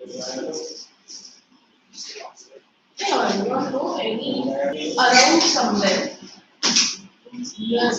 You don't know any around somewhere. Yes,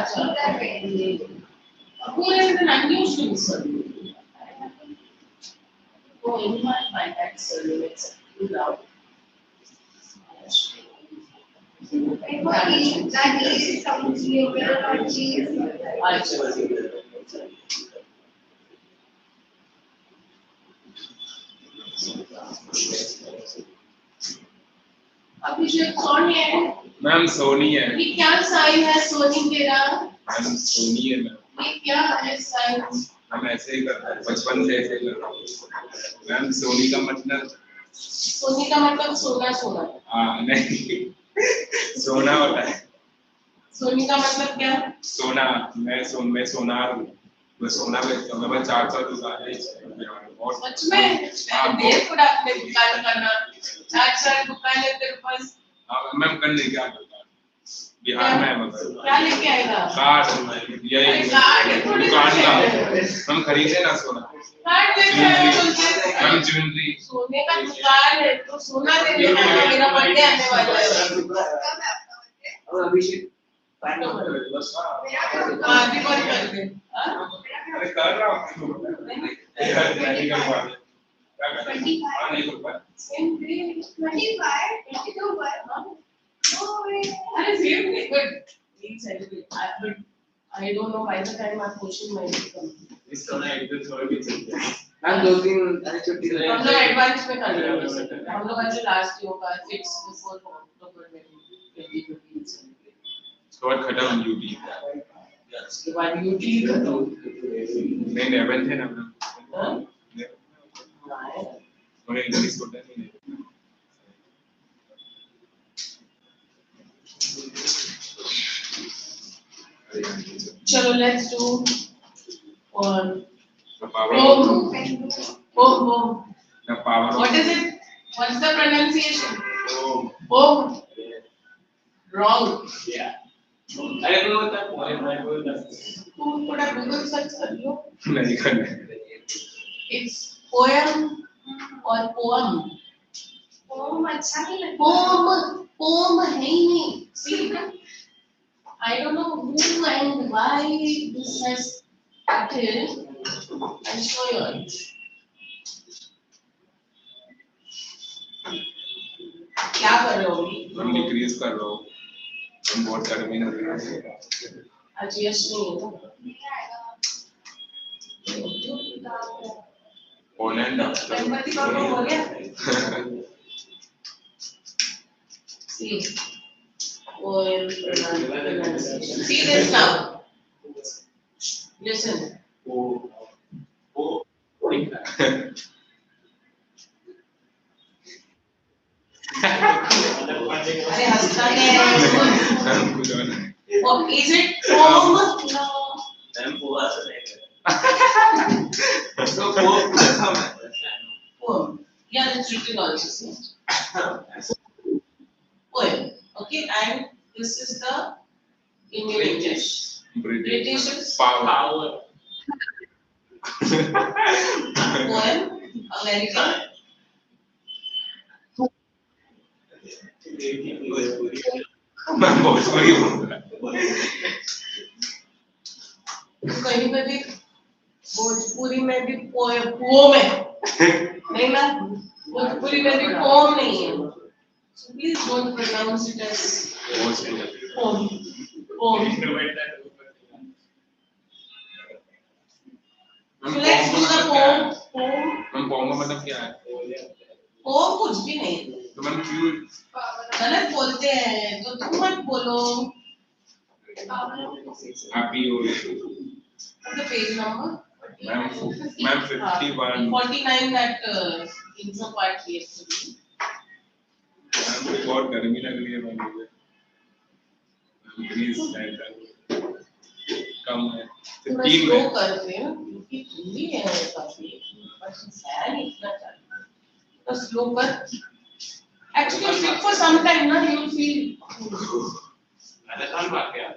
some table. Kapure is an unusual surname. Oh, anyone by that surname, it's loud. That is some liberal or cheese. अभिषेक सोनी है ma'am Soni है ये क्या sign है सोनी तेरा ma'am Soni है ma'am ये क्या है साइन हम ऐसे ही करते हैं बचपन से ऐसे ही करते हैं मैम सोनी का मतलब सोना सोना हाँ नहीं सोना होता है सोनी का मतलब क्या सोना मैं सोनार हूँ मैं सोना बेचता हूँ मैं 400 दुकान है और सच में देर को आपने दुकान करना 4 दुकान है तेरे पास हाँ मैम कर नहीं क्या करता बिहार में है मगर क्या लेके आएगा कार्ड यही दुकान का हम खरीदे ना सोना कार्ड लेके आएगा मैम ज्वेलरी सोने का दुकान है तो सोना देने का मेरा बर्थडे आने वाला है और अभिषेक हाँ रिकॉर्ड कर दे अरे कर रहा हूँ नहीं कर पा रहा नहीं कर पा सेम डे 25, 22 पर. No way. अरे सेम डे बट नहीं celebrate but I don't know by the time I'm pushing my income इसका ना एक दिन थोड़ा भी चलता है मैम 2-3 अरे छुट्टी ले हम लोग एडवांस में कर रहे हैं हम लोग आज लास्ट ईयर का 6 बिफोर अक्टूबर 2020 उसके बाद खत्म यूटी उसके बाद यूटी खत्म नहीं 11 थे ना हाँ और इंग्लिश होता है नहीं चलो लेट्स डू और the power what is it what's the pronunciation oh wrong या अरे को बता तू थोड़ा गूगल सर्च कर लो नहीं करना it's poem or poem Poem अच्छा नहीं लगता. poem है ही नहीं see I don't know who and why this has started. I'm sure you're क्या कर रहे हो अभी? हम डिक्रीज कर रहा हूँ हम बहुत टर्मिनल है आज यश नहीं है ऑनलाइन गणपति बाबा हो गया see poem pronunciation see this now listen Or is it poem? No. Ma'am poha से नहीं तो Poem. Yeah, it's written also. Poem. Okay, and this is the Indian English. British is Power. poem. American. Ma'am Bhojpuri बोल रहा है। कहीं पे भी भोजपुरी में भी पोम है नहीं ना भोजपुरी में भी पोम नहीं है so please don't pronounce it as poem poem so let's do the poem ma'am poem का मतलब क्या है? poem कुछ भी नहीं तो मैम क्यों गलत बोलते हैं तो तुम मत बोलो हैप्पी हो गए? the page number ma'am 51 49 that intro part yesterday ma'am को बहुत गर्मी लग रही है मैम मुझे प्लीज कम है थोड़ा 15 स्लो में करते हैं क्योंकि ठंडी है काफी बस फैन इतना चल तो स्लो कर actually sit for some time ना you will feel अरे कौन बात कर रहा है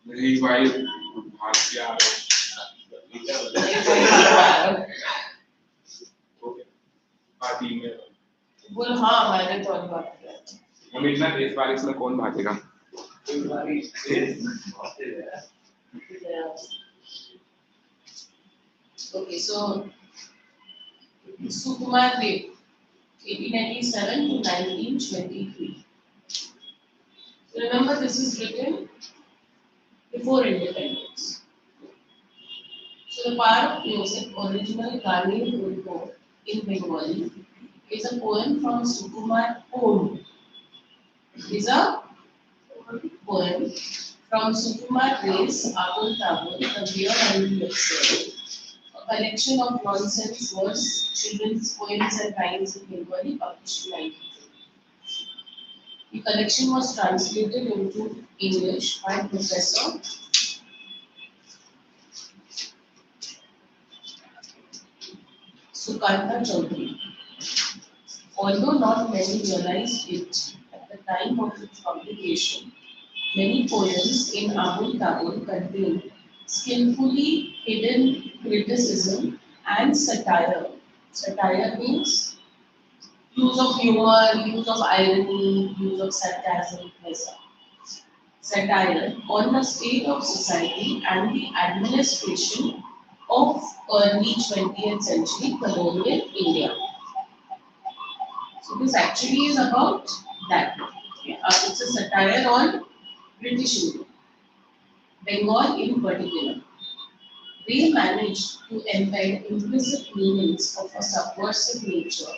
मेरी वाइफ भाग के आ रही ओके पार्टी में बोल हाँ मैंने तो और बात किया हम इतना तेज बारिश में कौन भागेगा? okay so Sukumar Dev 1887 to 1923 remember this is written before independence so the power of music original Gani Urdu in Bengali is a poem from Sukumar Poem is a poem from Sukumar Ray's Abul Tabul, The Beer and the Mixer, a collection of nonsense verse, children's poems and rhymes in Bengali published in 1950. The collection was translated into English by Professor Sukanta Chaudhary. Although not many realized it at the time of its publication, many poems in Abul Tabul contain skillfully hidden criticism and satire. Satire means use of humor, use of irony, use of sarcasm, etc. Satire on the state of society and the administration of early 20th century colonial India. So this actually is about that. It's a satire on British India, Bengal in particular. They managed to embed implicit meanings of a subversive nature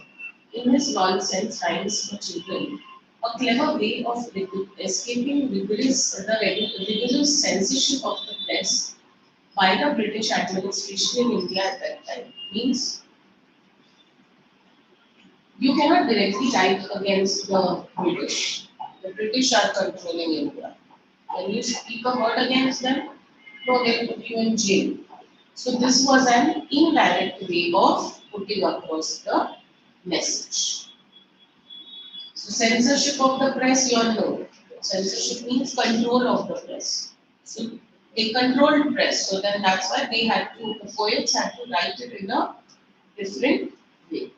in his nonsense rhymes for children, a clever way of escaping rigorous censorship of the press by the British administration in India at that time. Means you cannot directly write against the British. The British are controlling India. When you speak a word against them, no, they'll put you in jail. So this was an indirect way of putting across the message. So censorship of the press, you all know. Censorship means control of the press. So they controlled press, so then that's why the poets had to write it in a different way.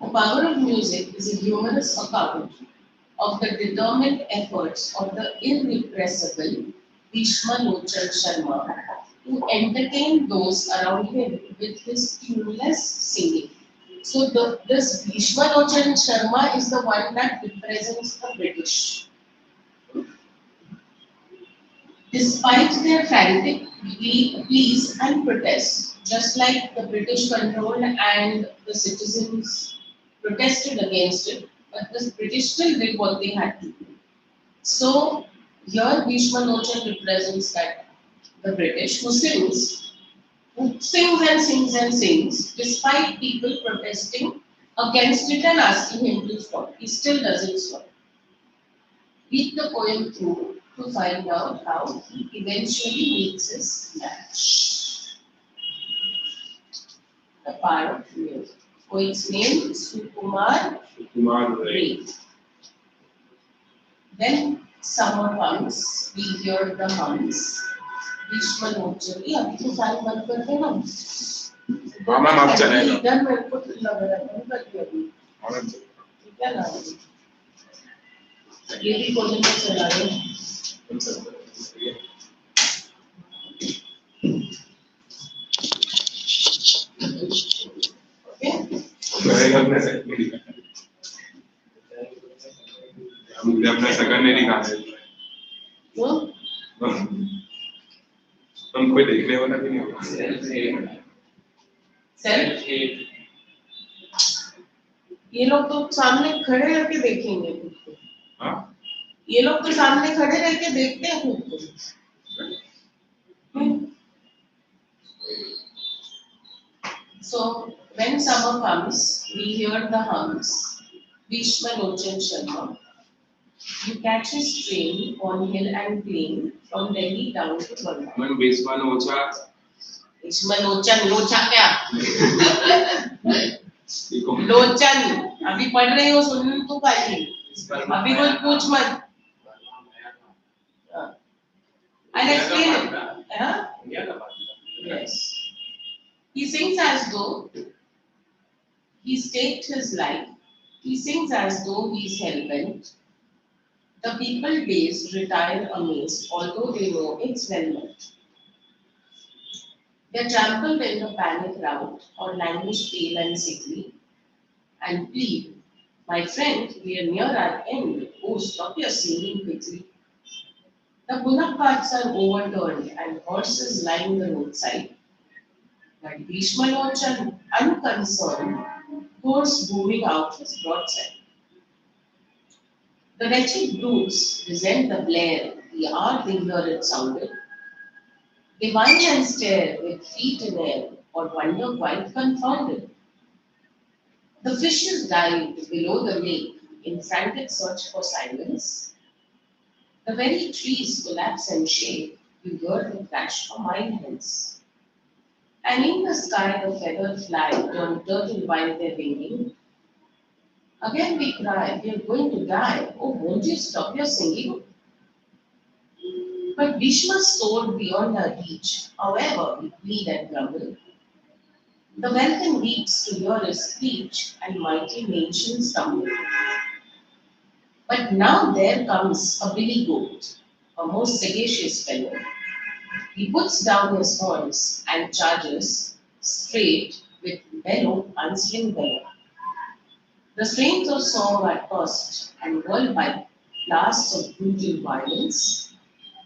The power of music is a humorous account of the determined efforts of the irrepressible Bhishma Sharma to entertain those around him with his tuneless singing. So this Bhishma Sharma is the one that represents the British. Despite their frantic pleas and protests, just like the British controlled and the citizens protested against it, but the British still did what they had to do. So here Bhishma represents that the British who sings and sings despite people protesting against it and asking him to stop. He still doesn't stop. Read the poem through to find out how he eventually meets his match. The power of music. Poet's name Sukumar Kumar Ray. Then summer comes, we hear the hums. Grishma Lochan. ये अभी तो सारे बंद कर दे ना. हाँ ma'am आप चलेगा. इधर मेरे को लग रहा है बंद कर दिया अभी. हाँ मैम. क्या ना ये भी कॉलेज में चला रहे हैं. मुझे अपना सेकंड नहीं दिखाना है. तुम कोई देखने वाला भी नहीं होगा. सेल्फ ये लोग तो सामने खड़े रह के देखेंगे खुद को. हाँ? ये लोग तो सामने खड़े रह के देखते हैं खुद को. So when summer comes, we hear the hums. Grishma Lochan Sharma. You catch his train on hill and plain from Delhi down to Burma. Ma'am बेसमान ओछा. Grishma Lochan, लोचा क्या? लोचन. अभी पढ़ रही हो सुन तू पाएगी. अभी कुछ पूछ मत. I'll explain it. Huh? Yes. He sings as though he staked his life. He sings as though he's hell-bent. The people dazed retire amazed, although they know it's well meant. They're trampled in the panic rout, or languish pale and sickly, and plead, my friend, we are near our end. Oh, stop your singing quickly. The bullock carts are overturned and horses line the roadside. But Grishma Lochan, unconcerned, goes booming out his broadside. The wretched brutes resent the blare, the hour they hear it sounded. They whine and stare with feet in air, or wonder quite confounded. The fishes dived below the lake in frantic search for silence. The very trees collapse and shake, you hear the crash a mile hence. And in the sky the feathered fly turn turtle while they're winging. Again we cry, we are going to die. Oh, won't you stop your singing? But Bhishma soared beyond our reach. However, we plead and grumble. The welkin weeps to hear his speech, and mighty nations stumble. But now there comes a billy goat, a most sagacious fellow. He puts down his horns and charges straight with bellow answering bellow. The strains of song are tossed and whirled by blasts of brutal violence,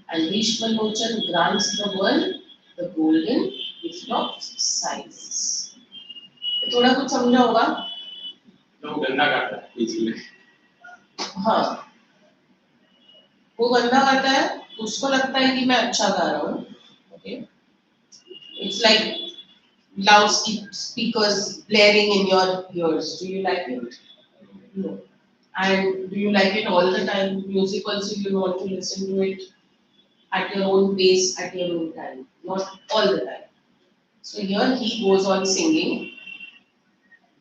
and Grishma Lochan grants the world the golden, if not sizes. थोड़ा कुछ समझा होगा? लोग गंदा करता है इसलिए. हाँ. वो गंदा करता है, उसको लगता है कि मैं अच्छा गा रहा हूँ. Okay. It's like loudspeakers blaring in your ears. Do you like it? No. And do you like it all the time? Music also you want to listen to it at your own pace, at your own time, not all the time. So here he goes on singing,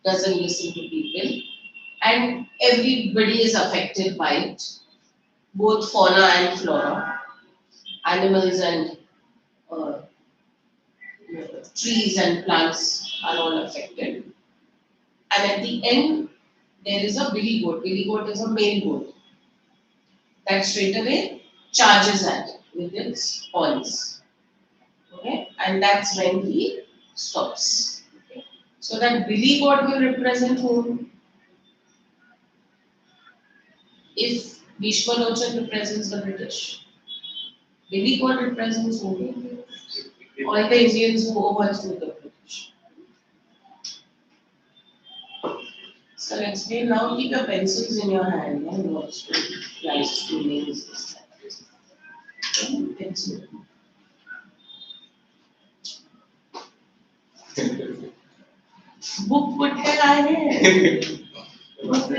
doesn't listen to people, and everybody is affected by it, both fauna and flora, animals and trees and plants are all affected. And at the end, there is a billy goat. Billy goat is a male goat that straight away charges at it with its horns. Okay, and that's when he stops. Okay. So that billy goat will represent whom? If Bhishma Lochan represents the British, billy goat represents whom? All the Indians who overthrew the British. So let's play now. Keep your pencils in your hand and watch the last two names this time. Pencil. Book put है Book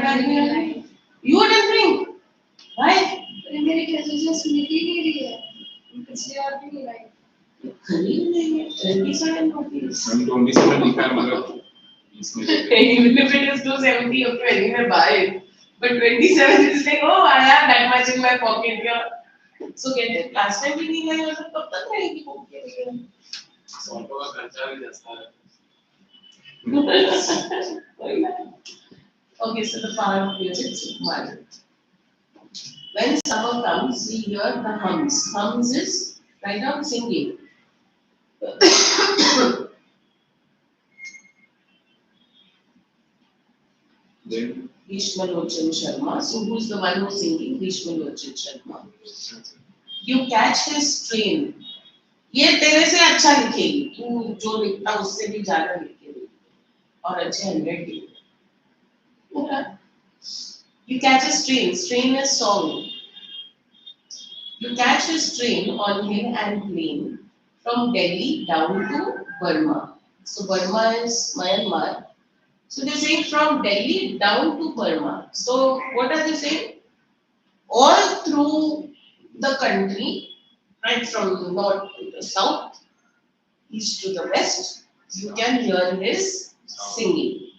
You didn't bring. Why? मेरी कैसे मिल ही नहीं रही है, पिछली बार भी नहीं लाई। खरीद लेंगे 27 rupees. हम 27 लिखा है मतलब इसमें Even if it is 270, you have to anyway buy it. But 27 is like, oh, I have that much in my pocket here. So get it. Last time भी नहीं लाई और तब तक रहेगी pocket. ऑटो का खर्चा भी जाता है। Okay, so the power of music is 1. When summer comes, we hear the hums. Hums is right now singing. then Bhishmalochan Sharma. So who's the one who's singing? Bhishmalochan Sharma. You catch his strain. ये तेरे से अच्छा लिखेगी, तू जो लिखता उससे भी ज्यादा लिखेगी और अच्छे 100 लिखेगी. You catch a strain. Strain is song. You catch a strain on hill and plain from Delhi down to Burma. So Burma is Myanmar. So they're saying from Delhi down to Burma. So what are they saying? All through the country, right from north to the south, east to the west, you can hear his singing.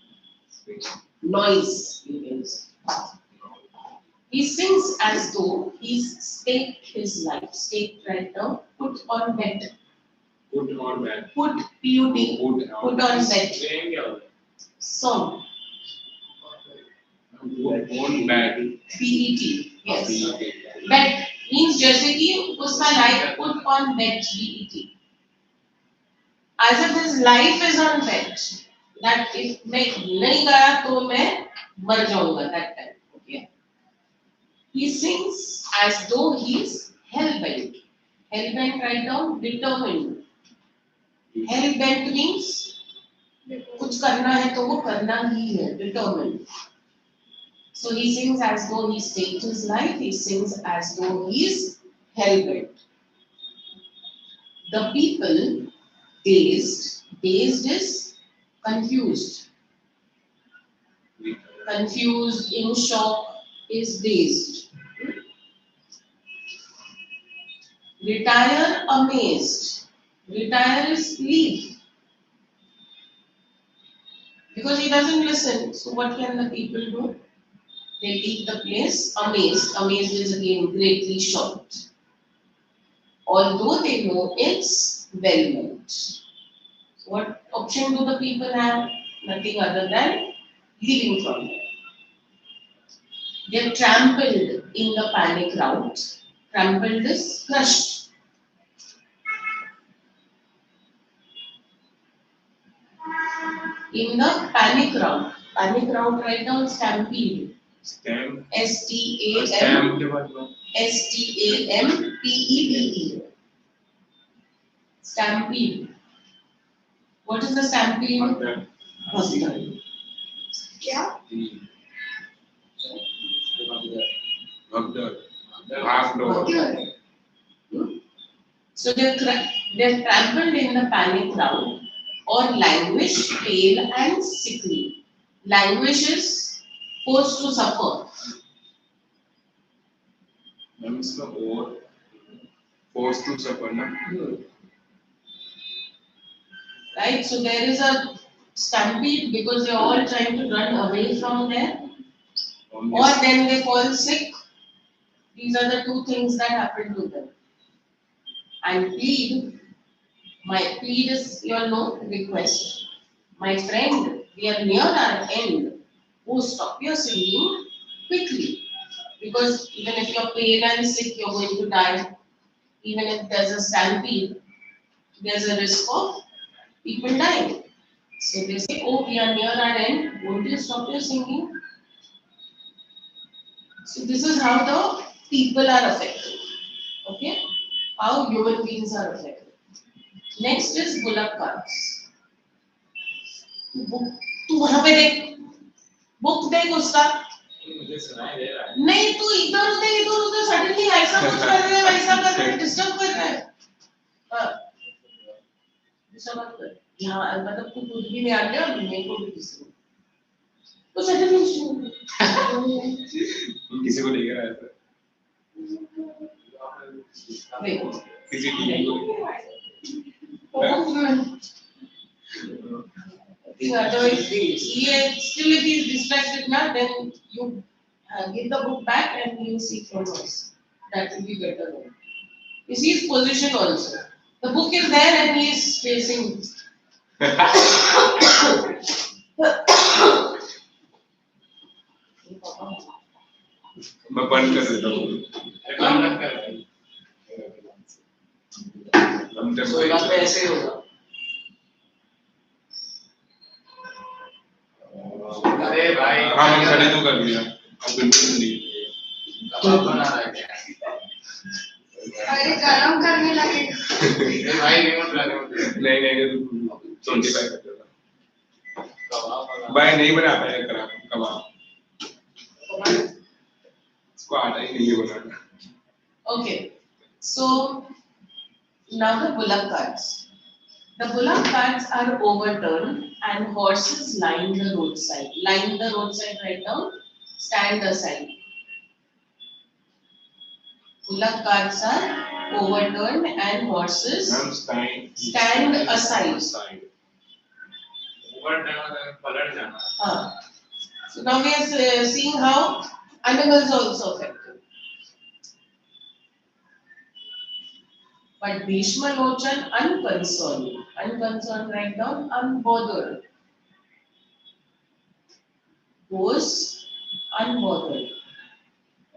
Noise, you can say. He sings as though he's staked his life. Staked right now, put on bet. put on bed. Put, P-U-T, put on bet. Train क्या होता है? Song, Put on bed. B-E-T, yes. Bet means जैसे कि उसका life put on bet, B-E-T. As if his life is on bet. That if मैं नहीं गया तो मैं मर जाऊंगा that time. Okay. He sings as though he's hell-bent. Hell-bent right now, determined. Hell-bent means कुछ करना है तो वो करना ही है, determined. So he sings as though he's staked his life. He sings as though he's hell-bent. The people dazed. Dazed is confused. Confused, in shock is dazed. Retire amazed. Retire is leave. Because he doesn't listen. So what can the people do? They leave the place amazed. Amazed is again greatly shocked. Although they know it's well meant. What option do the people have? Nothing other than leaving from there. They are trampled in the panic rout. Trampled is crushed. In the panic rout. Panic rout right now is stampede. Stamp. S-T-A-M. Stamp के बाद में S-T-A-M-P-E-D-E. Stampede. What is the stampede? Bugdad. Bugdad. क्या? Bugdad. Bugdad. So they're trampled in the panic rout or languish, pale and sickly. Languish is forced to suffer. Means the or forced to suffer, na? Right? So there is a stampede because they're all trying to run away from there. Or then they fall sick. These are the two things that happen to them. And plead, my plead is your request. My friend, we are near our end. Oh, stop your singing quickly. Because even if you're pale and sick, you're going to die. Even if there's a stampede, there's a risk of people dying. So they say, oh, we are near our end. Won't you stop your singing? So this is how the people are affected. Okay? How human beings are affected. Next is bullock carts. तू वहां पे देख, book देख उसका. मुझे सुनाई दे रहा है। नहीं तू इधर उधर सडनली ऐसा कुछ कर रहे हैं, वैसा कर रहे हैं, डिस्टर्ब कर रहे हैं. डिस्टर्ब मत कर. यहाँ मतलब तू खुद भी ध्यान दे और मेरे को भी डिस्टर्ब. तो सडनली किसी को लेकर आया था. Wait. किसी टीवी को Otherwise, still if he is distracted now, then you give the book back and you seek from us. That will be better. You see his position also. The book is there and he is facing. मैं बंद कर देता हूँ हम temperature ऐसे ही होगा अरे भाई हाँ मैं खड़ी तो कर लिया अब बिल्कुल नहीं कबाब बना रहा है क्या अरे गरम करने लगे अरे भाई रिमोट ला रिमोट नहीं नहीं 25 कर देता कबाब बना भाई नहीं बनाता है कबाब इसको आता ही नहीं है बनाना Okay, so now the bullock carts. The bullock carts are overturned and horses line the roadside. Line the roadside right now. Stand aside. Bullock carts are overturned and horses stand aside. ऊपर जाना पलट जाना So now we are seeing how animals are also affected. But Bhishma Lochan unconcerned right down, unbothered. Goes unbothered.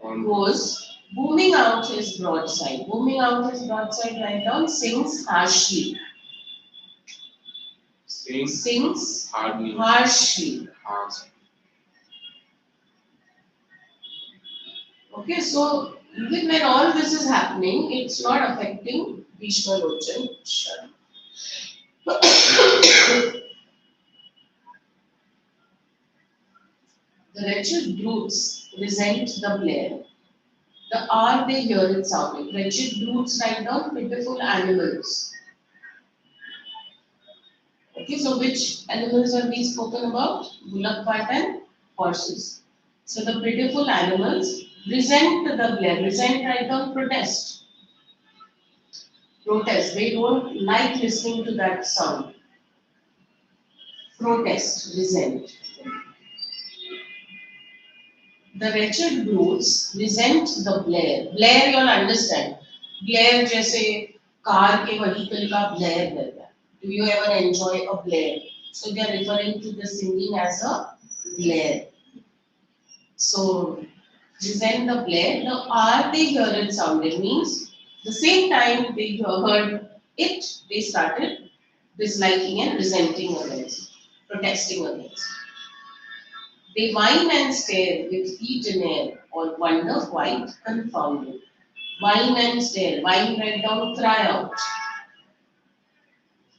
Goes booming out his broadside. Booming out his broadside right down, sings harshly. Sings harshly. Okay, so even when all this is happening, it's not affecting Bhishma Lochan. The wretched brutes resent the blare. The hour they hear it sounding. Wretched brutes write down pitiful animals. Okay, so which animals are we spoken about? Bullock cart and horses. So the pitiful animals resent the blare. Resent write down protest. Protest. They don't like listening to that sound. Protest, resent. The wretched brutes resent the blare. Blare you all understand. Blare जैसे car के vehicle का blare रहता है. Do you ever enjoy a blare? So they are referring to the singing as a blare. So resent the blare. The hour they hear it sounded means the same time they heard it, they started disliking and resenting against, protesting against. They whine and stare with feet in air, or wonder quite confounded. Whine and stare. Whine right down, cry out.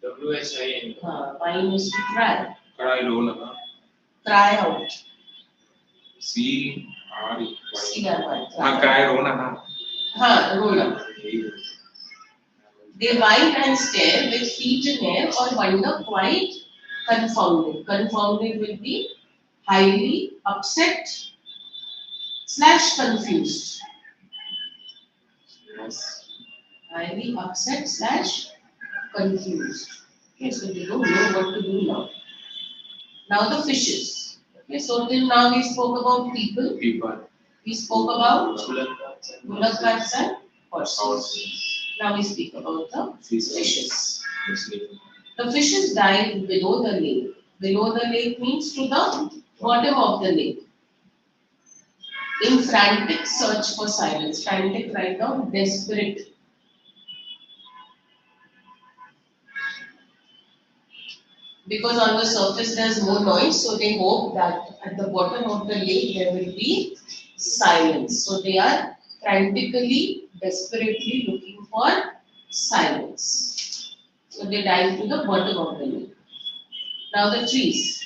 WHIN Whine is to cry. कढ़ाई लो ना Cry out. CRE C-R-Y. हाँ कढ़ाई रो ना roll up. They whine and stare with feet in air, or wonder quite confounded. Confounded will be highly upset / confused. Yes. Highly upset / confused. Okay, so they don't know what to do now. Now the fishes. Okay, so till now we spoke about people. We spoke about bullock carts and horses. Now we speak about the fishes. The fishes dive below the lake. Below the lake means to the bottom of the lake. In frantic search for silence. Frantic right now, desperate. Because on the surface there's more noise, so they hope that at the bottom of the lake there will be silence. So they are frantically, desperately looking for silence. So they dive to the bottom of the lake. Now the trees.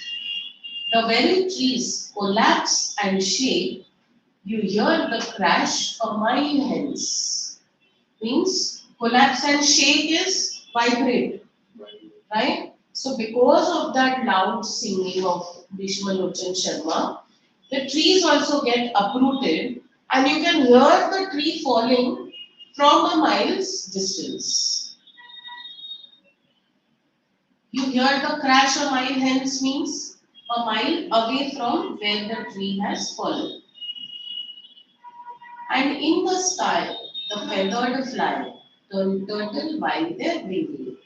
The very trees collapse and shake. You hear the crash a mile hence. Means collapse and shake is vibrate, right? So because of that loud singing of Bhishma Lochan Sharma, the trees also get uprooted, and you can hear the tree falling from a mile's distance. You hear the crash a mile hence means a mile away from where the tree has fallen. And in the sky, the feathered fly, the turtle while they're winging.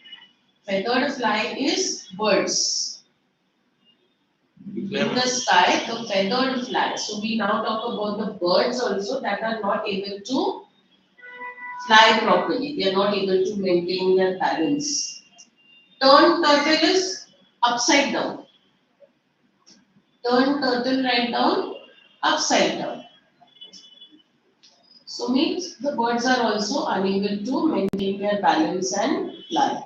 Feathered fly is birds. In the sky, the feathered fly. So we now talk about the birds also that are not able to fly properly. They are not able to maintain their balance. Turn turtle is upside down. Turn turtle right down, upside down. So means the birds are also unable to maintain their balance and fly.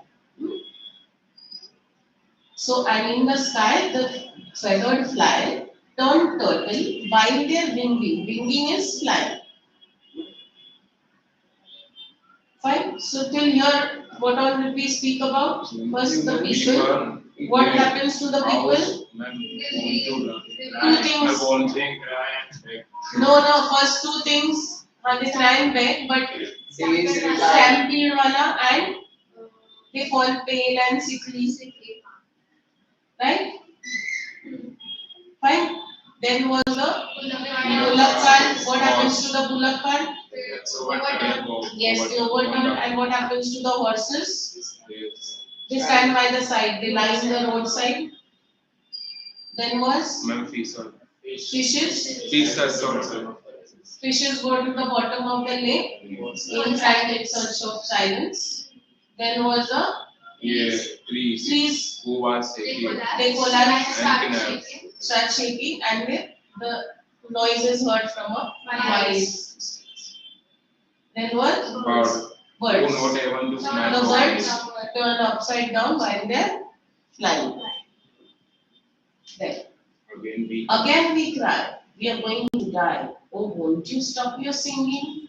So and in the sky, the feathered fly turn turtle while they are winging. Winging is flying. Fine. So till here, what all did we speak about? First, the people. What happens to the people? Two things. No. First two things. They cry and beg, but stampede wala and they fall pale and sickly. Right? Fine. Then was the bullock cart. What happens to the bullock cart? Yes, they overturn. And what happens to the horses? They stand by the side. They lie in the roadside. Then was fishes. Fishes go to the bottom of the lake in frantic search of silence. Then was the trees. They collapse, start shaking, and the noise is heard from a wide distance. Then what? Birds. The birds turn upside down while they're flying. Then. Again we cry. We are going to die. Oh, won't you stop your singing?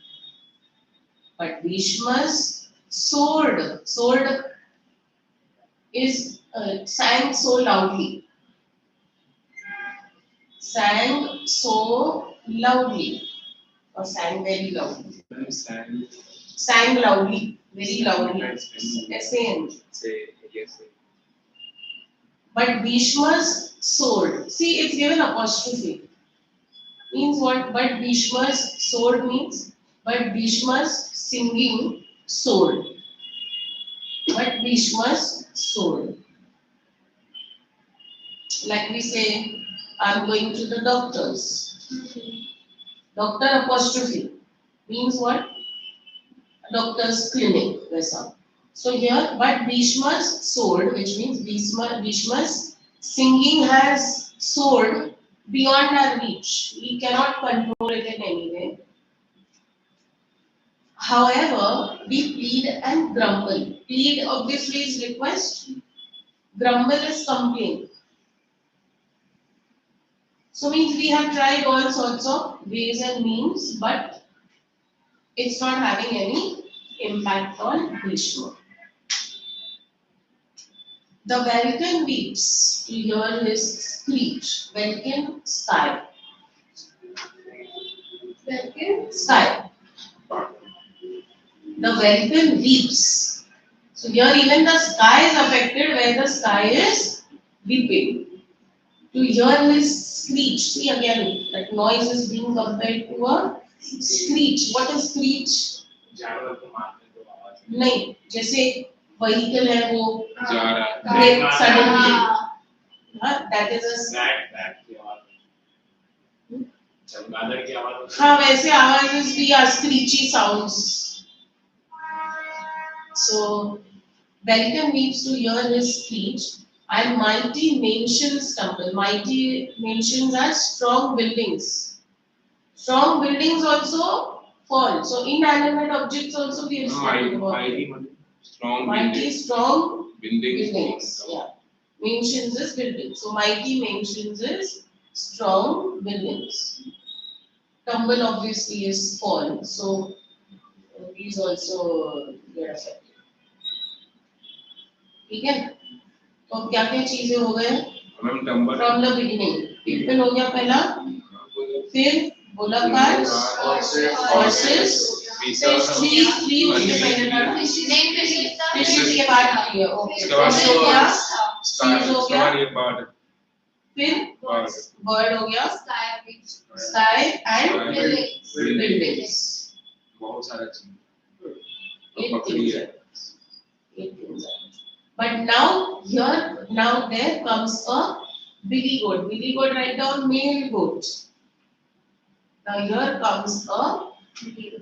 But Bhishma's sword is sang so loudly. Sang so loudly. Or sang very loudly. Sang loudly. Very loudly. S-A-N. But Bhishma's sword. See, it's given apostrophe. Means what? But Bhishma's sword means. But Bhishma's singing sword. But Bhishma's sword. Like we say, I'm going to the doctor's. Doctor apostrophe means what? Doctor's clinic. So here, but Bhishma's sword, which means Bhishma's singing has soared beyond our reach. We cannot control it in any way. However, we plead and grumble. Plead obviously is request. Grumble is complain. So means we have tried all sorts of ways and means, but it's not having any impact on Bhishma. The welkin weeps to hear his screech. Welkin, sky. Welkin, sky. The welkin weeps. So here even the sky is affected where the sky is weeping. To hear his screech. See again, that noise is being compared to a screech. What is screech? नहीं, जैसे vehicle है वो brake suddenly. That is a चमगादड़ की आवाज. हाँ वैसे आवाज़ें भी are screechy sounds. So welkin weeps to hear his screech, and mighty mansions stumble. Mighty mansions are strong buildings. Strong buildings also fall. So inanimate objects also we have spoken about. Strong buildings. Yeah. Mansions is buildings. So mighty mansions is strong buildings. Tumble obviously is fall. So these also get affected. ठीक है? तो अब क्या क्या चीजें हो गए? From the beginning. People हो गया पहला. फिर bullock carts, horses, थ्री उसके पहले था ना, फिश के बाद थ्री है, ओके, उसके बाद फिश हो गया, स्टार चीज हो गया, ये बर्ड फिर बर्ड बर्ड हो गया, स्काई एंड बिल्डिंग्स, बहुत सारा चीज eight बकरी things है are- eight things are. But now there comes a billy goat. Billy goat, write down male goat. Now here comes a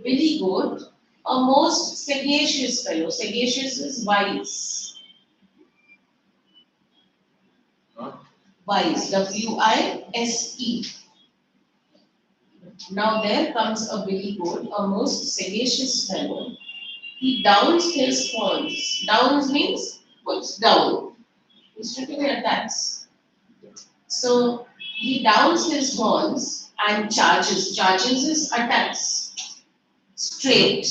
billy goat, a most sagacious fellow. Sagacious is wise. हाँ Wise, W-I-S-E. Now there comes a billy goat, a most sagacious fellow. He downs his horns. Downs means puts down. He strictly attacks. So he downs his horns and charges. Charges is attacks. Straight.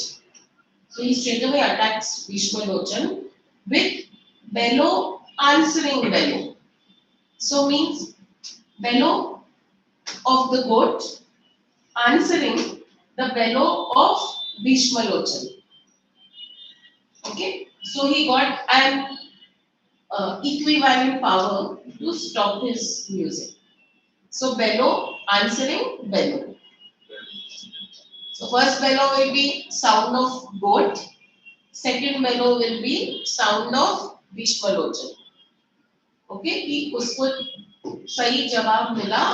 So he straightaway attacks Bhishmalochan with bellow, answering bellow. So means bellow of the goat answering the bellow of Bhishmalochan. Okay, so he got an equivalent power to stop his music. So bellow answering bellow. So first bellow will be sound of goat. Second bellow will be sound of Bhishmalochan. Okay, कि उसको सही जवाब मिला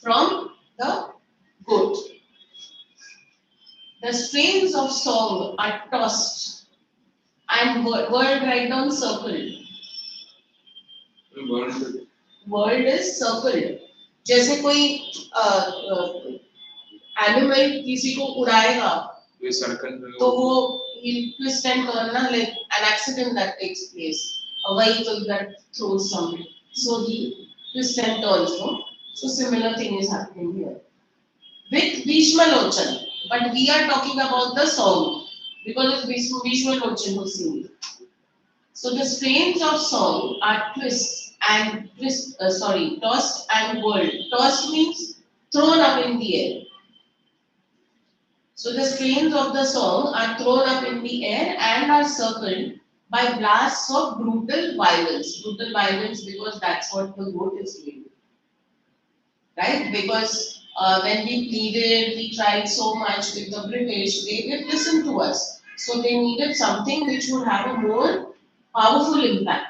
from the goat. The strains of song are tossed and word write down circled. Bird Word is circled. जैसे कोई animal किसी को उड़ाएगा ये सर्कल में तो वो twist and turn ना, like an accident that takes place, a vehicle that throws something, so he twists and turns, no? So similar thing is happening here with Bhishmalochan, but we are talking about the song because it's Bhishmalochan who sings. So the strains of song are tossed and whirled. Tossed means thrown up in the air. So the strains of the song are thrown up in the air and are circled by blasts of brutal violence. Brutal violence because that's what the goat is doing. Right? Because when we pleaded, we tried so much with the British, they did listen to us. So they needed something which would have a more powerful impact.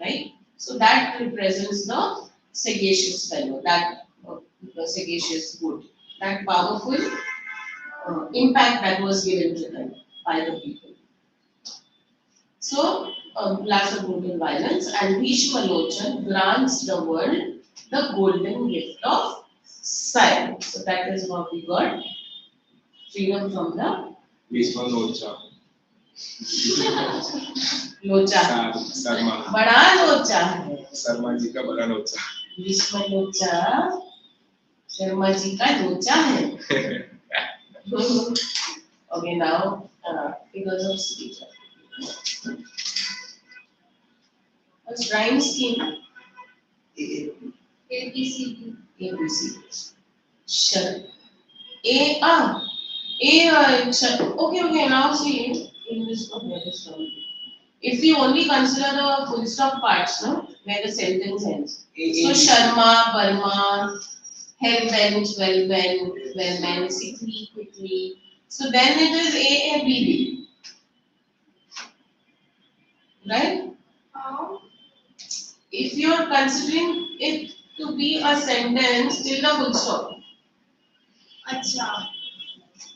Right? So that represents the sagacious fellow, the sagacious goat, that powerful impact that was given to them by the people. So, blast of brutal violence, and Bhishmalochan grants the world the golden gift of silence. So that is how we got freedom from the बीसवां लोचा लोचा. शर्मा बड़ा लोचा है. शर्मा जी का बड़ा लोचा Bhishmalochan Sharma ji का लोचा है. Okay, now figures of speech. What's rhyme scheme? ABCD. ABC. Shar. A. Okay. Now see in this one. If we only consider the full stop parts, no, where the sentence ends. So Sharma, Burma, hell bent, well bent, sickly, quickly. So then it is A, B, B. Right? How? If you are considering it to be a sentence till the full stop, अच्छा.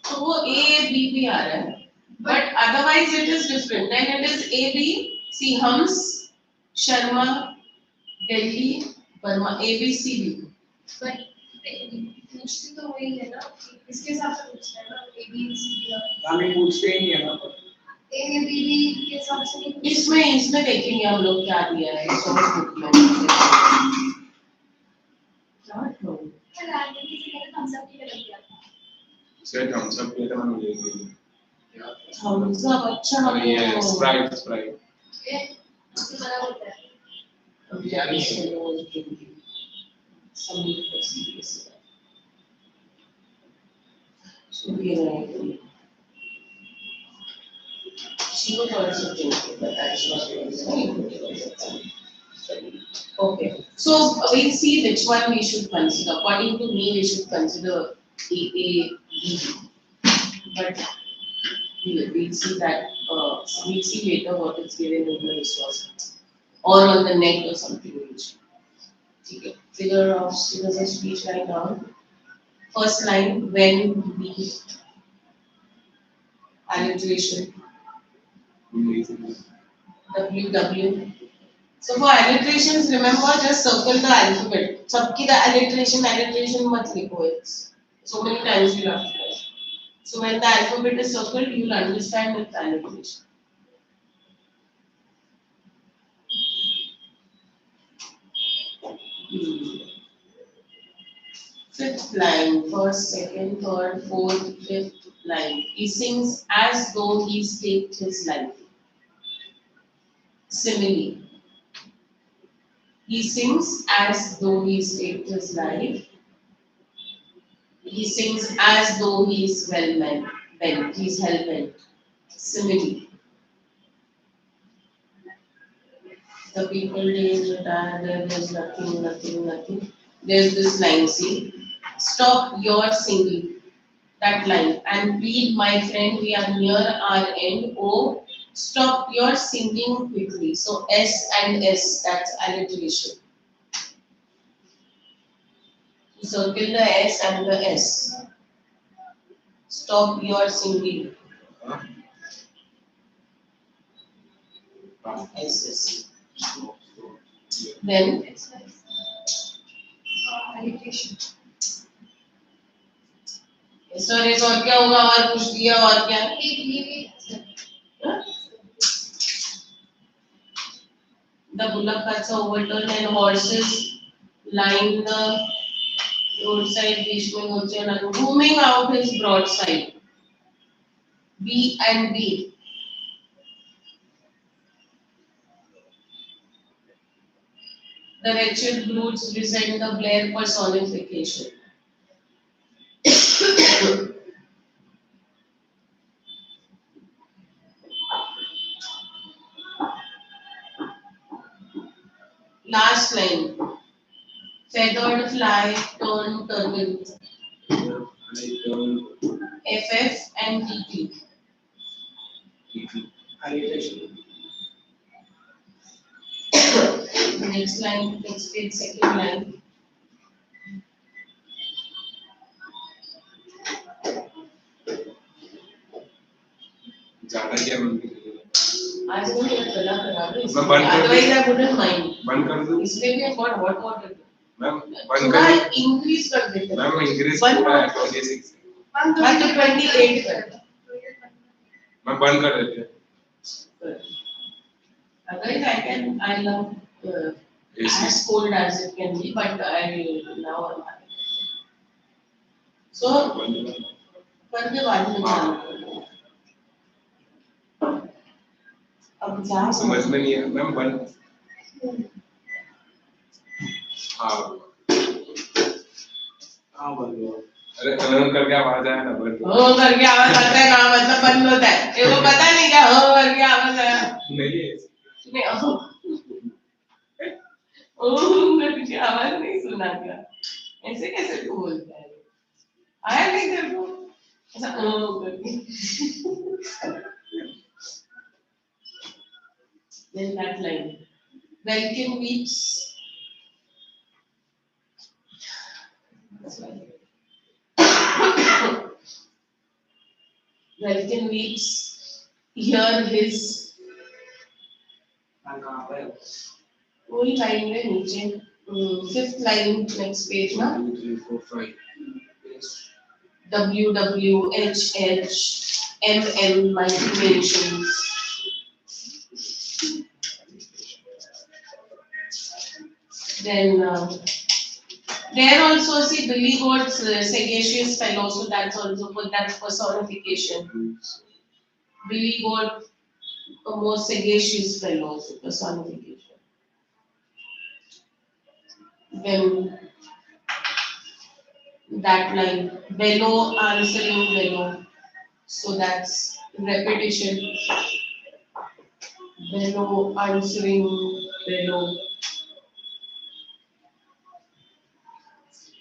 तो वो A, B भी आ रहा है. But otherwise it is different. Then it is A, B. See, Hums, Sharma, Delhi, Burma, A, B, C, B. But पूछते तो वही है ना, इसके हिसाब से पूछते हैं ना, ABCD और हमें पूछते ही नहीं है ना ABD के हिसाब से नहीं पूछते. इसमें देखेंगे हम लोग क्या दिया है सोर्स बुक में. रैंडमली से मैंने कंसेप्ट ही लग गया था. सेट हम सब पे तो हम लेंगे हम सब अच्छा और ये स्प्राइट ये उसके बड़ा होता है. Should be right. She was also thinking, but that's not really. Okay, so we'll see which one we should consider. According to me, we should consider A, B. But we'll see that, we'll see later what is given in the resource. Or on the net or something. Okay. Figures of speech right now. First line, when, we, alliteration, W. So for alliterations, remember just circle the alphabet. सबकी the alliteration मत लिखो. It's so many times you have to write. So when the alphabet is circled, you will understand its alliteration. Fifth line, first, second, third, fourth, fifth line. He sings as though he staked his life. Simile. He sings as though he staked his life. He sings as though he is bent, he is hell bent. Simile. The people days retire, there's nothing. There's this line, see. Stop your singing. That line. And plead, my friend, we are near our end. Oh, stop your singing quickly. So S and S, that's alliteration. Circle the S and the S. Stop your singing. S. Then It's like alliteration. Storage और क्या होगा और कुछ दिया और क्या the bullock carts are overturned and horses line the roadside Bhishma and booming out his broadside. B and B. The wretched brutes resent the Blair personification. Last line. Feathered fly turn turtle. FF and TT. Next line, next page, second line. ज़्यादा क्या बनती है? आज वो ये कला करा दो. मैं बंद कर दूं? Otherwise I wouldn't mind. बंद कर दूं? इसलिए भी बहुत hot water. मैम बंद थोड़ा कर increase कर देते. मैम इंक्रीज बंद पूरा है 26 हाँ तो 28 कर. मैं बंद कर देते हैं Otherwise I love as cold as it can be, but I now I'm happy. So करके बाद में जाना. अब क्या समझ में नहीं है मैम बंद हाँ बंद हुआ अरे करके आवाज आया ना बंद हो करके आवाज आता है ना मतलब बंद होता है. ये वो पता नहीं क्या हो करके आवाज आया नहीं करके आवाज नहीं सुना क्या. ऐसे कैसे तू बोलता है. आया नहीं तेरे को ऐसा करके. Then that line. Welcome weeps. Welcome weeps. Hear his. वही line में नीचे. Fifth line next page ना. 2 3 4 5 WWHH mighty nations. Then there also see Billy Goat's sagacious fellow, so that's also for that personification. Billy Goat, a more sagacious fellow, so personification. Then that line. Bellow, answering bellow. So that's repetition. Bellow, answering bellow.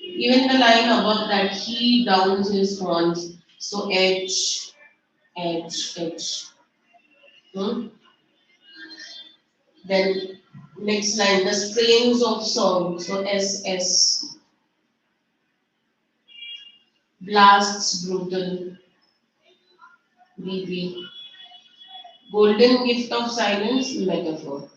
Even the line above that, he downs his horns. So edge, edge, edge. Hmm? Then next line, the strains of song. So S, S. Blasts brutal. B, B. Golden gift of silence, metaphor.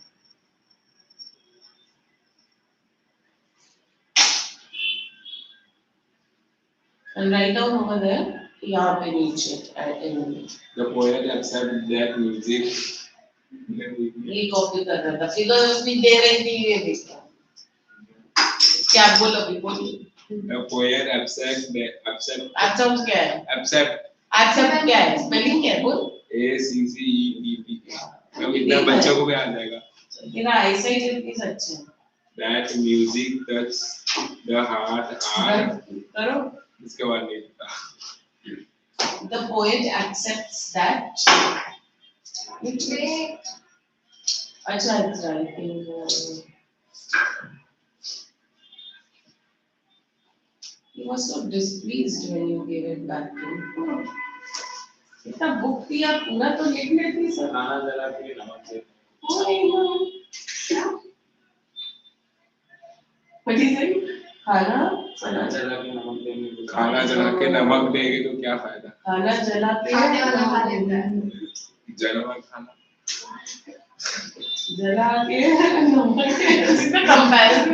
And write down over there, यहाँ पे नीचे and The poet accepts that music. ये copy कर रहा था फिर तो उसने दे रही थी ये देखा क्या बोल अभी बोलिए The poet accepts accept क्या है accept accept क्या है स्पेलिंग क्या है बोल ACCEPT. अब इतना बच्चों को भी आ जाएगा. तेरा आईसाइट इतनी सच्ची है That music touches the heart and करो इसके बाद नहीं पता. the poet accepts that which way अच्छा it's writing he was so displeased when you gave it back to him इतना बुक दिया पूरा तो लिख लेती सर खाना जला के नमक से What is it? खाना खाना जला के नमक देंगे खाना जला के नमक देंगे तो क्या फायदा. खाना जला के खाने वाला खा लेता है जलवा खाना. जला के नमक इसका कंपैरिजन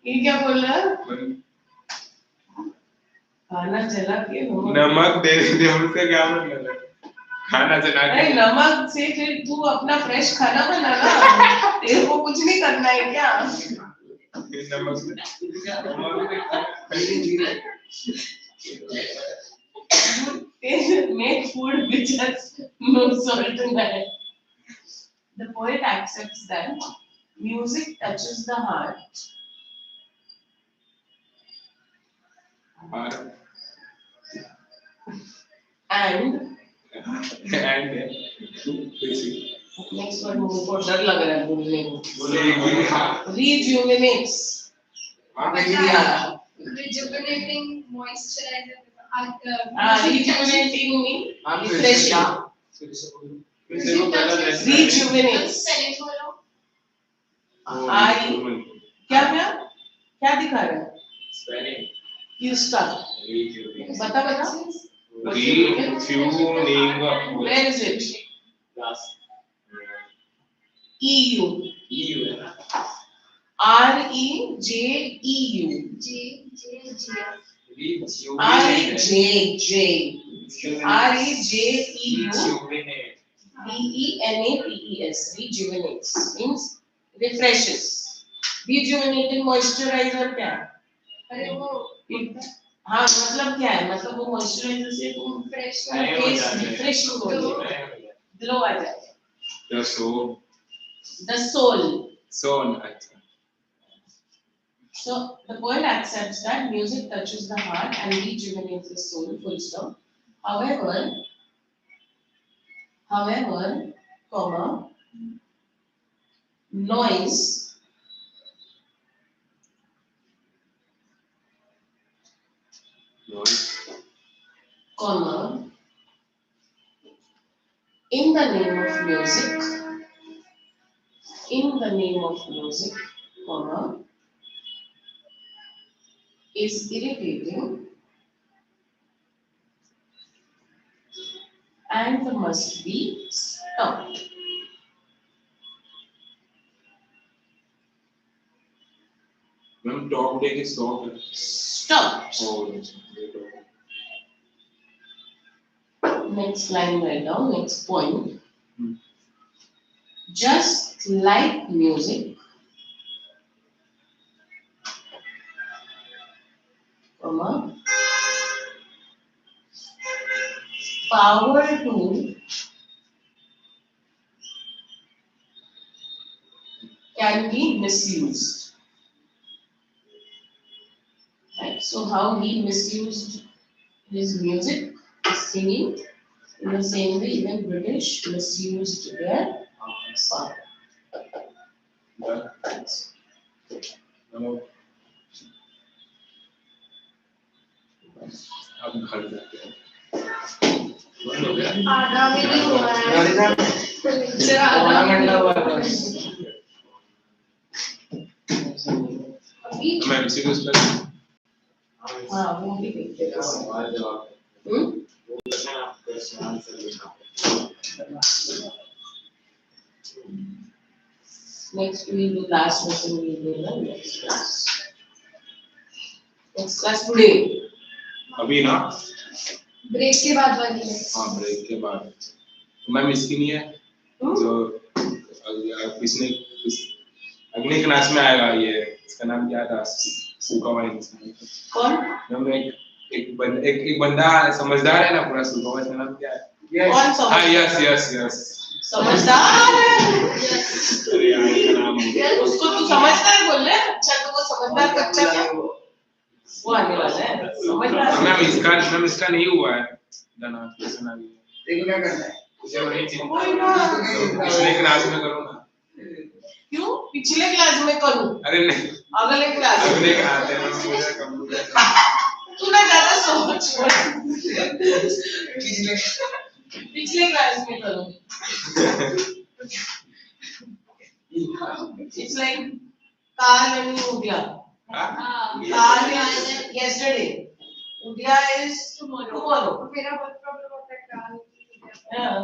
ये क्या बोल रहा है खाना जला के नमक दे देते हैं उसका क्या मतलब है. खाना जला के अरे नमक से फिर तू अपना फ्रेश खाना बना ना तेरे को कुछ नहीं करना है क्या नमक make food which has no salt in it. The poet accepts that music touches the heart and next one मुझे को डर लग रहा है बोलने को rejuvenates rejuvenating moisturizer rejuvenating mean refreshing rejuvenates I क्या दिखा रहा है स्पेलिंग Houston बता retuning where is it class EU EU है ना REJEU REJEU rejuvenates means refreshes rejuvenating moisturizer क्या है अरे वो हाँ मतलब क्या है मतलब वो मॉइस्चराइजर से तुम फ्रेश फेस रिफ्रेशिंग हो जाएगा ग्लो आ जाएगा the soul अच्छा. so the poet accepts that music touches the heart and rejuvenates the soul full stop however comma noise comma in the name of music comma is irritating and must be stopped. Ma'am top day की stop है. Stopped. Next line right now, next point. Just like music, comma, power to can be misused. So how he misused his music, his singing, in the same way even British misused their power. अब घर जाते हैं आधा भी नहीं हुआ है lecture आधा घंटा हुआ है अभी मैं MCQs पर हाँ वो भी देखते हैं सवाल जवाब वो करना आप क्वेश्चन आंसर लिखना next we will do last lesson we will do the next class today अभी ना ब्रेक के बाद वाली है हाँ ब्रेक के बाद मैम इसकी नहीं है जो पिछले अगले क्लास में आएगा ये इसका नाम क्या था सूखा वाइन कौन मैम एक बंदा समझदार है ना पूरा सूखा वाइन का नाम क्या है कौन समझदार हाँ यस समझदार है अरे यार इसका नाम उसको तू समझदार बोल रहे अच्छा तो वो समझदार कच्चा क्या वो आने वाला है समझदार मैम इसका नहीं हुआ है गाना कैसे ना देखो क्या करना है मुझे वही चीज कोई ना पिछले क्लास में करो ना क्यों पिछले क्लास में करूं अरे नहीं अगले क्लास में अगले आते हैं मुझे कंप्यूटर तू ना ज्यादा सोच पिछले क्लास में करूं it's like काल and उद्या काल is yesterday उद्या is tomorrow मेरा बहुत प्रॉब्लम होता है काल yeah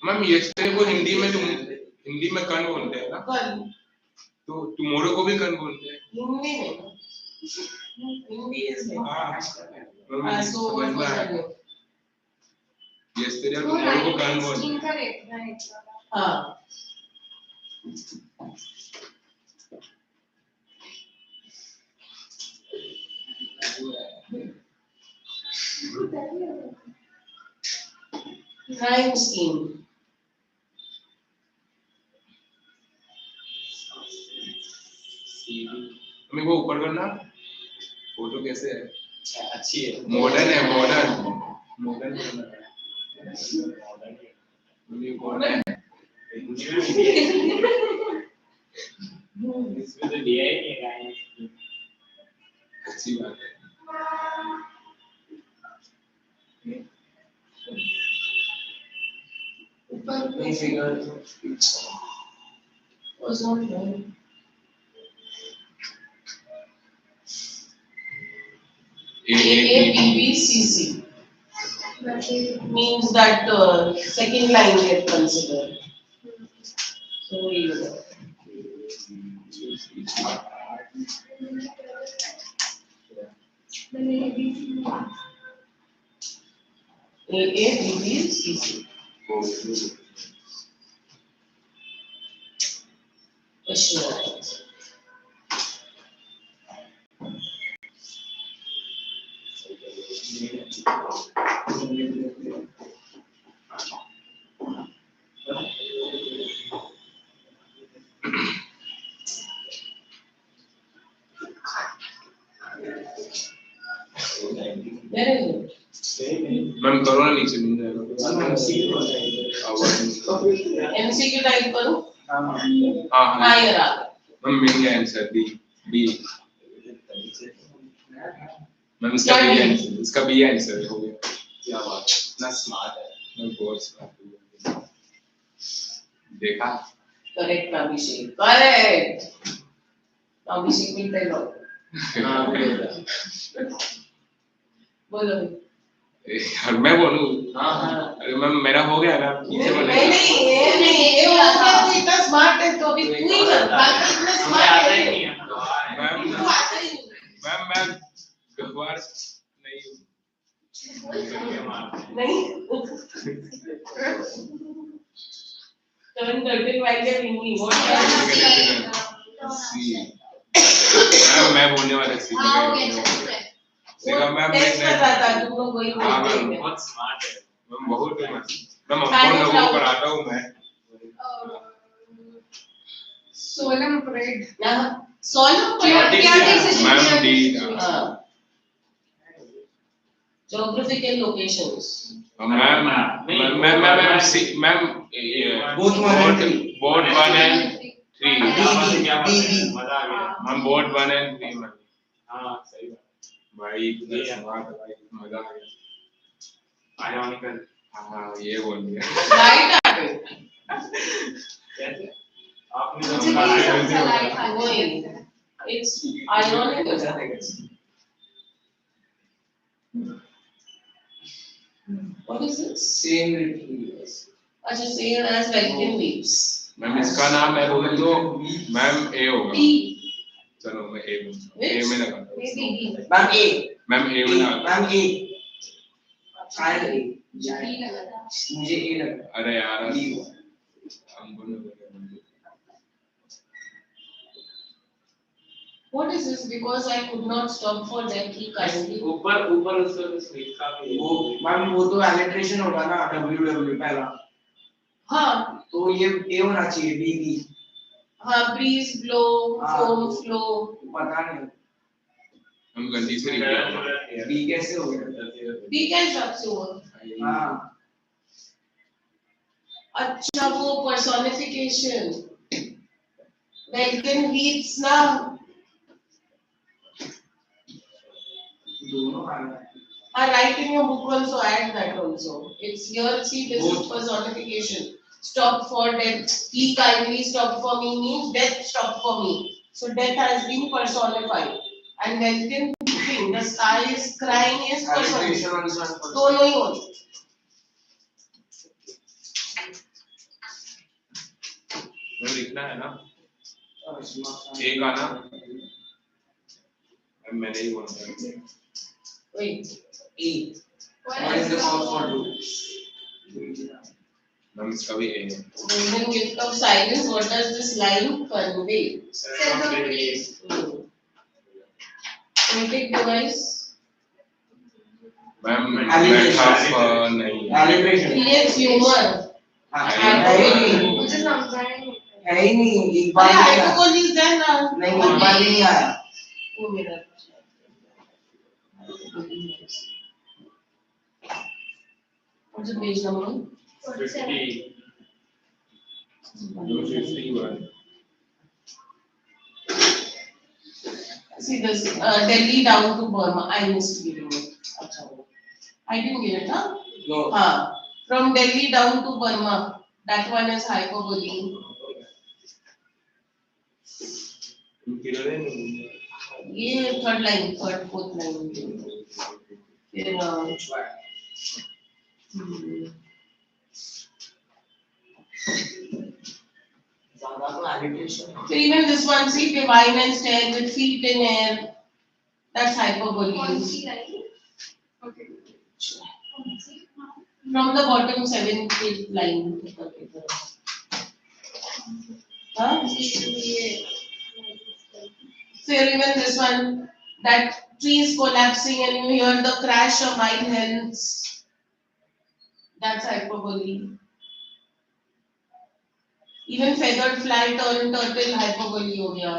मैम यस्टरडे को हिंदी में कल बोलते हैं ना कल तो टुमारो को भी कल बोलते हैं हिंदी में हिंदी is हाँ so what was that name? Yesterday वो टुमारो को कल बोलते 19 का रेट वाला हाँ rhyme scheme हमें वो ऊपर करना फोटो कैसे है अच्छी है मॉडर्न है इसमें तो दिया ही नहीं गाने अच्छी बात है ऊपर was not there AABBCC means that second line get considered. So you know. AABBCC. Question answer. Where is it? Ma'am करो ना नीचे मिल जाएगा MCQ टाइप करो हाँ हाँ ये रहा मैम मिल गया आंसर बी मैम इसका बी आंसर हो गया क्या बात है इतना स्मार्ट है मैं बहुत स्मार्ट हूँ देखा करेक्ट अभिषेक करेक्ट अभिषेक मिलते लो हाँ बोलो और मैं बोलूँ हाँ अरे मैम मेरा हो गया ना पीछे बोले ये वाला तो इतना स्मार्ट है तो अभी तू ही कर बाकी इतना हमें स्मार्ट आता है ही नहीं है मैम तू आता ही नहीं मैं गवार नहीं हूँ नहीं Turn curtain while they're ringing. What मैं बोलने वाला सी देखा मैम टेस्ट कर रहा था तुम लोग वही हाँ बोलते मैम हैं बहुत स्मार्ट है मैम बहुत मैम हमको लोगों को पढ़ाता हूँ मैं सोलम परेड सोलम Chaotic क्या है, decision मैम लिया? डी हाँ Geographical locations. Ma'am Both one and three. Board 1 and 3 मजा आ गया मैम बोर्ड 1 and 3 मैम हाँ सही बात भाई इतना स्वाद है भाई मजा आ गया आयोनिकल हाँ ये बोल दिया Light hearted. कैसे आपने मुझे भी समझा लाइट वही. It's ironic. What is this? Same rituals. अच्छा same as Vatican leaves. Ma'am इसका नाम मैं बोल दो मैम ए होगा T. चलो मैं ए Which? में लगा maybe Ma'am A. मैम ए में लगा Ma'am A. शायद A. D लगा था मुझे A लगा. अरे यार B. हम बोलो What is this? Because I could not stop for that. He kindly. ऊपर उसका स्वीट का भी वो मैम वो तो alliteration होगा ना WW पहला. हाँ. तो ये A होना चाहिए B B. हाँ breeze blow, हाँ. foam flow. पता नहीं. हम गलती से लिख दिया B कैसे हो गया? B कैसे आपसे हुआ? हाँ. अच्छा वो personification. Vatican leaves ना. दोनों आ रहा है. Write in your book also, add that also. It's here, see, this is personification. Stop for death. He kindly stop for me means death stop for me. So death has been personified. And Vatican thing, the sky is crying is personified. Alliteration also and दोनों ही होते. Ma'am लिखना है ना personification. एक आना मैंने ही बोला Wait. A. What is the cause for do? Ma'am इसका भी ए है Golden gift of silence. What does this line convey? sense of relief Poetic device. Ma'am Alliteration. नहीं Alliteration. Creates humor. हाँ, है है ही नहीं. मुझे समझा ही नहीं है ही नहीं. एक बार अरे नहीं आया. hyperbole is there ना. नहीं एक बार भी नहीं आया. वो मेरा. What's the page number? 47 See this, Delhi down to Burma. I missed giving it. Achha. I didn't give it, huh? No. From Delhi down to Burma. That one is hyperbole. ये third line, fourth line. फिर ज़्यादा तो alliteration. so even this one, see, divine and stare with feet in air. That's hyperbole. कौन सी line okay From the bottom, 7th line. Huh? ये So even this one, that tree is collapsing and you hear the crash of mine hence. That's hyperbole. Even feathered fly turn turtle hyperbole हो गया.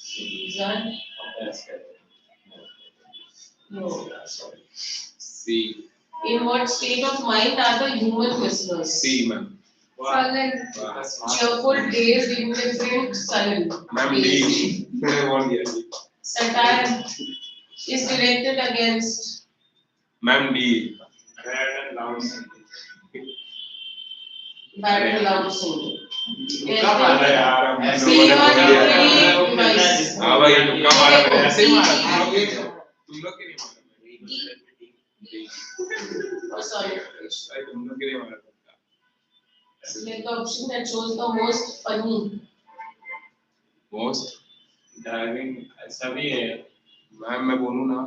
These are no. C In what state of mind are the human listeners? C ma'am sullen Cheerful, dazed, indifferent, sullen. Ma'am D मैंने बोल दिया D Satire is directed against. Ma'am D red and loud Bad and loud singing. अरे यार हम See, you are pretty nice. हाँ भाई तुक्का मारा मैंने ऐसे ही मारा तुम लोग के नहीं मारा Oh, sorry. भाई तुम लोग के नहीं मारा तुक्का Select the option that shows the most funny. Most driving सभी है मैम मैं बोलूँ ना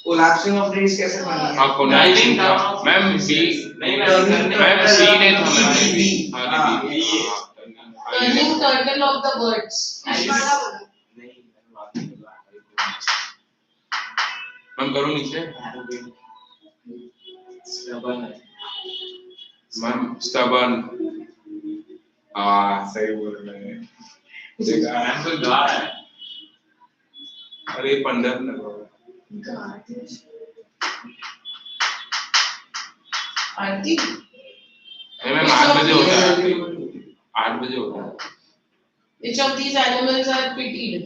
Collapsing of trees कैसे बना? हाँ कोनाइटिंग था मैम बी नहीं मैम सी ने था मैम बी हाँ B Turning turtle of the birds. बड़ा बोला मैम करो नीचे Stubborn है. Ma'am stubborn. हाँ सही बोल रहे हैं. देखा मैम कोई गा रहा है. अरे पंडर ना करो. आरती नहीं मैम 8 बजे होता है. 8 बजे होता है. which of these animals are pitied?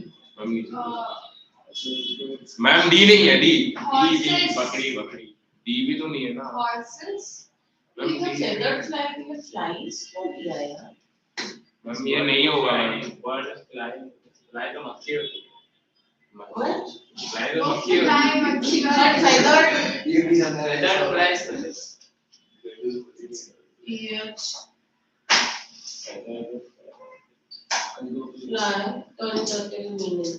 Ma'am D नहीं है डी. Horses. बकरी बकरी. डी भी तो नहीं है ना. Horses. Ma'am The feathered fly में flies क्यों दिया यार? मैम ये नहीं होगा मैम. Bird fly तो मक्खी होती है. What? Fly तो मक्खी होती है. Fly, monkey, But feathered. ये भी जाना है. Feather flies तो Yes. Fly turn certain meaning.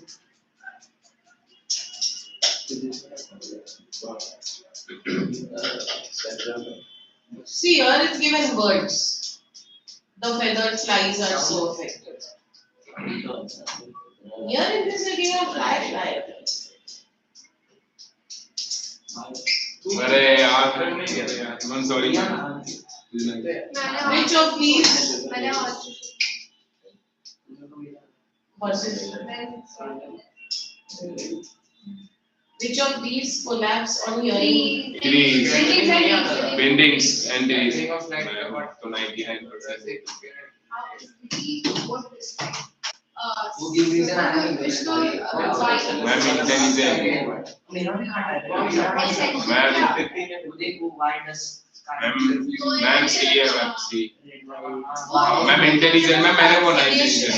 See here it's given birds. The feathered flies are so affected. Here it is again a fly. अरे यार नहीं कर यार. Ma'am sorry. Which of these मैंने horses. horses? Which of these collapse on hearing? Trees. Buildings and trees. Think of like what? तो 99%. वो give reason animal. Ma'am intelligent. Ma'am Why does ma'am सी है मैम सी. Ma'am intelligent. Ma'am मैंने बोला intelligent.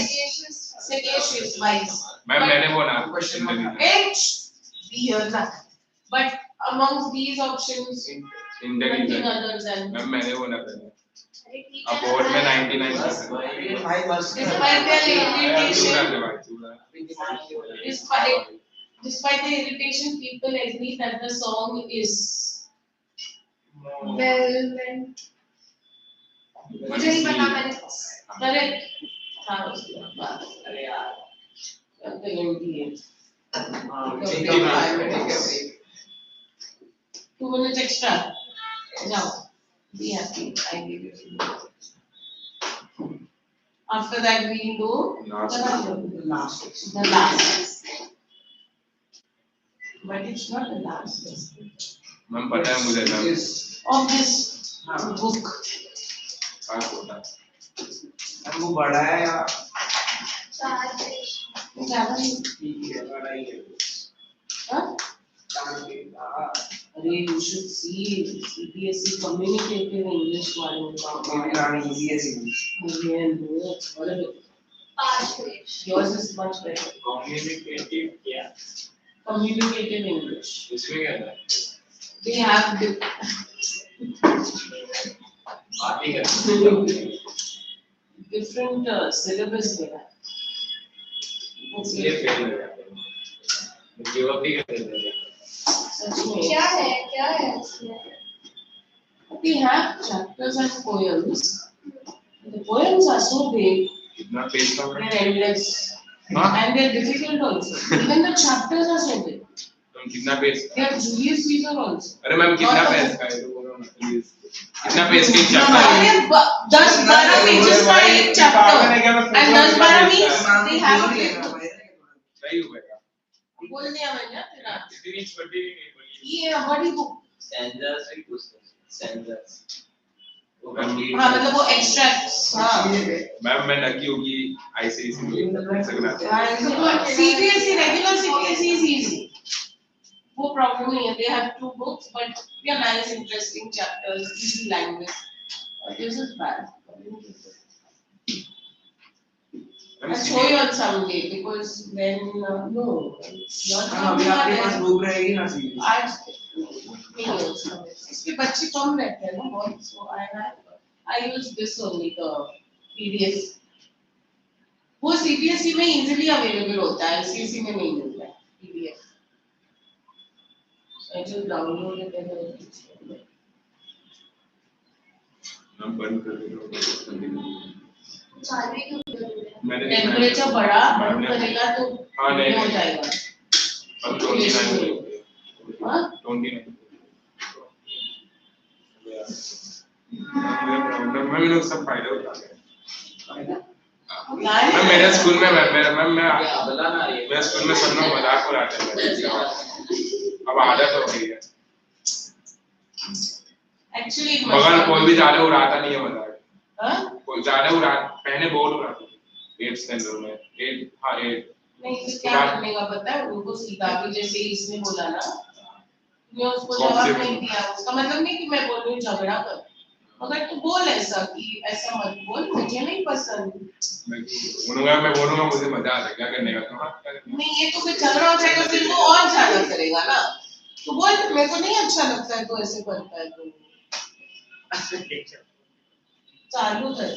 Sagacious, wise. Ma'am मैंने बोला Question intelligent. H. Be here now. But amongst these options, nothing Intelligent. other than. Ma'am मैंने बोला पहले. अब बोर्ड में 99%. Despite their irritation, Despite despite the irritation, people agree that the song is. Well, मुझे नहीं पता मैंने. Correct. हाँ उसके बाद अरे यार अब तो हिंदी है. 2 minutes extra. Now, be happy. I give you 2 minutes. After that, we do Last. the last. But it's not the last. Ma'am पता है मुझे मैम. Of this book. पास होता. वो बड़ा है या ज्यादा नहीं. Huh? अरे you should see CBSE communicative English one. easy as Yeah, no, it's horrible. Yours is much better. Communicative क्या? Communicative English. इसमें क्या है? They have बात ही कर. different syllabus there. इसलिए फेल हो जाते हैं. गिव अप ही कर देते हैं. Such way. क्या है इसमें? We have chapters and poems. The poems are so big, कितना पेज का है? they're endless, हाँ? and they're difficult also. Even the chapters are so big. तुम कितना page? They are Julius Caesar also. अरे मैम कितना पेज का है? तो बोलो ना प्लीज. कितना पेज की चैप्टर? अरे 10-12 pages का एक chapter. And 10-12 means they have a big book. सही हो गया. बोल दिया मैंने तेरा. इतनी छोटी नहीं बोली. ये बड़ी book. Stanzas भी पूछते हैं. Stanzas. वो हाँ complete. मतलब वो extracts. हाँ. मैम मैं लकी होगी ICSE में सकना. CBSE regular CBSE is easy. वो problem नहीं है. They have 2 books, but they are nice, interesting chapters, easy language. This is bad. I'll show you on some day because when no, your अभी आपके पास book रहेगी ना सी. आज नहीं है उसमें. इसके बच्चे कम रहते हैं ना बहुत. So I use this only the PDF. वो CBSE में easily available होता है. ICSE में नहीं मिलता है PDF. I just download it and ma'am बंद कर दो. मैंने टेम्परेचर बढ़ा बंद करेगा तो हाँ, नहीं, हो नहीं। जाएगा. अब 29 हाँ? 29 मैं लोग सब फायदा उठाते हैं। लाए मैं मेरे स्कूल में मैं अबला ना ये मेरे स्कूल में सब लोग मजाक उड़ाते हैं। अब आदत हो गई है। एक्चुअली मगर कोई भी ज्यादा उड़ाता नहीं है मजाक। हाँ कोई ज्यादा उड़ा पहले बहुत उड़ाते थे 8th स्टैंडर्ड में 8 हाँ 8 नहीं तो क्या करने का पता है उनको सीधा भी जैसे इसने बोला ना मैं उसको जवाब नहीं दिया उसका मतलब नहीं कि मैं बोल रही हूँ झगड़ा कर मगर तू बोल ऐसा कि ऐसा मत बोल मुझे नहीं पसंद मैं बोलूंगा मुझे मजा आता है क्या करने का तो हाँ क्या करने का। नहीं ये तो फिर झगड़ा हो जाएगा फिर वो और ज्यादा करेगा ना तो बोल मेरे को नहीं अच्छा लगता है तो ऐसे करता है तो चालू कर